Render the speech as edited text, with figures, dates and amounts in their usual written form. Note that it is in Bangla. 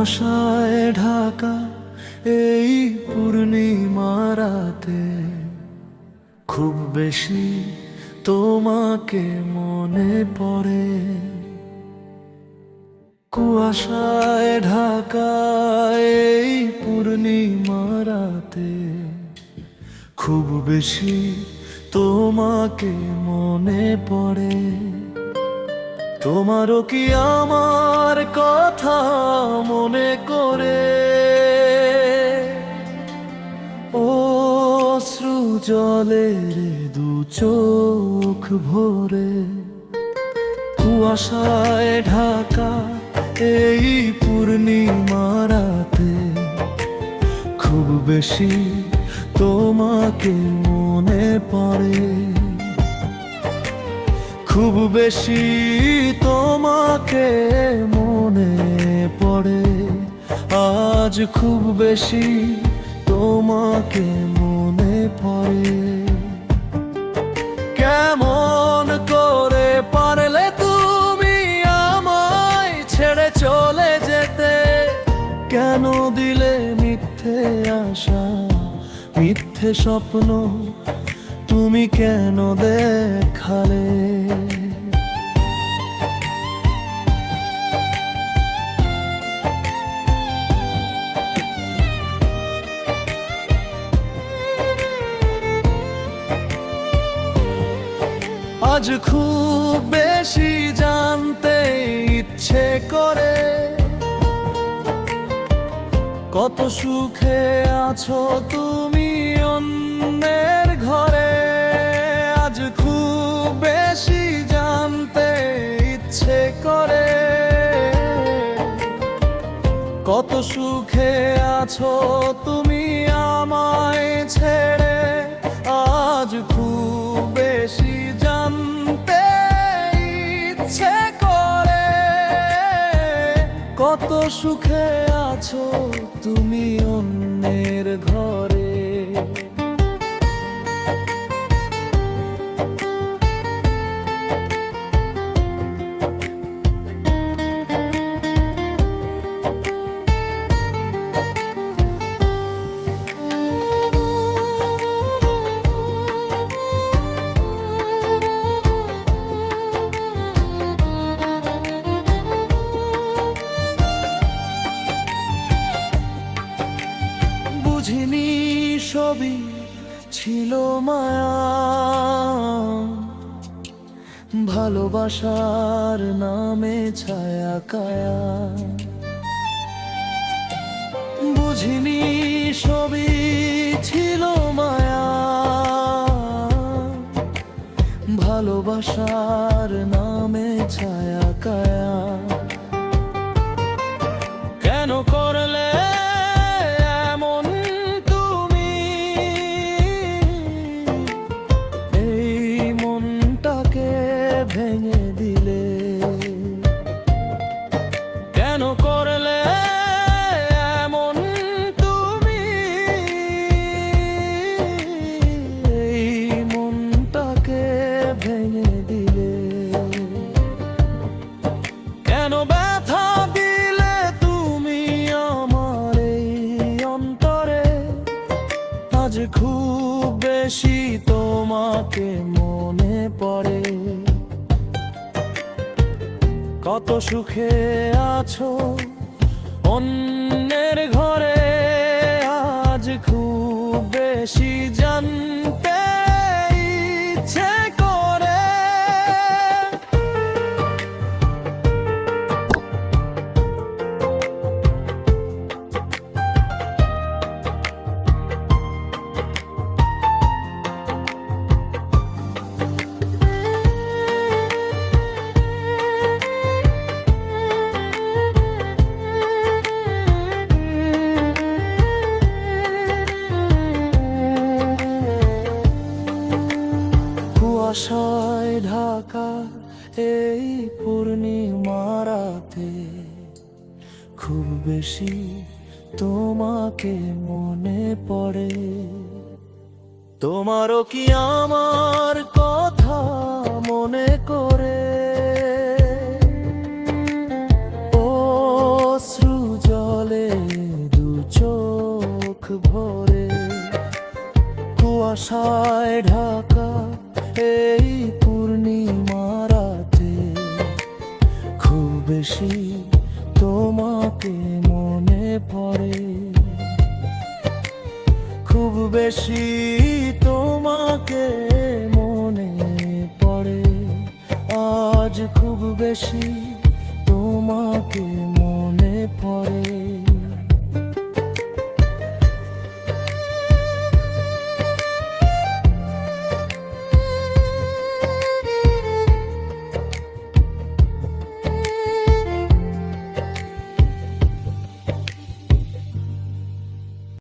কুয়াশায় ঢাকা এই পূর্ণিমা রাতে খুব বেশি তোমাকে মনে পড়ে। কুয়াশায় ঢাকা এই পূর্ণিমা রাতে খুব বেশি তোমাকে মনে পড়ে। তোমারও কি আমার কথা মনে করে অশ্রু জলে দু চোখ ভরে? কুয়াশায় ঢাকা এই পূর্ণিমা রাতে খুব বেশি তোমাকে মনে পড়ে। খুব বেশি তোমাকে মনে পড়ে, আজ খুব বেশি তোমাকে মনে পড়ে। কেমন করে পারলে তুমি আমায় ছেড়ে চলে যেতে? কেন দিলে মিথ্যে আশা মিথ্যে স্বপ্ন তুমি কেন দেখালে? আজ খুব বেশি জানতে ইচ্ছে করে কত সুখে আছো তুমি অন্যের ঘরে। আজ খুব বেশি জানতে ইচ্ছে করে কত সুখে আছো তুমি আমায় ছেড়ে। আজ খুব বেশি জানতে ইচ্ছে করে কত সুখে আছো তুমি অন্যের ঘরে। বুঝিনি সবই ছিল মায়া, ভালোবাসার নামে ছায়া কায়া। বুঝিনি সবই ছিল মায়া, ভালোবাসার নামে ছায়া কায়া। কেন করলে ভেঙে দিলে? কেন করলে এমন তুমি এই মনটাকে ভেঙে দিলে? কেন ব্যথা দিলে তুমি আমার এই অন্তরে? আজ খুব বেশি তোমাকে মনে পড়ে কত সুখে আছো অন্যের ঘরে। আজ খুব বেশি জানতে ইচ্ছে করে কুয়াশায় ঢাকা এই পূর্ণিমা রাতে খুব বেশি তোমাকে মনে পড়ে। তোমারও কি আমার কথা মনে করে অশ্রু জলে দু চোখ ভরে, কুয়াশায় ঢাকা এই পূর্ণিমা রাতে খুব বেশি তোমাকে মনে পড়ে, খুব বেশি তোমাকে মনে পড়ে, আজ খুব বেশি তোমাকে মনে পড়ে।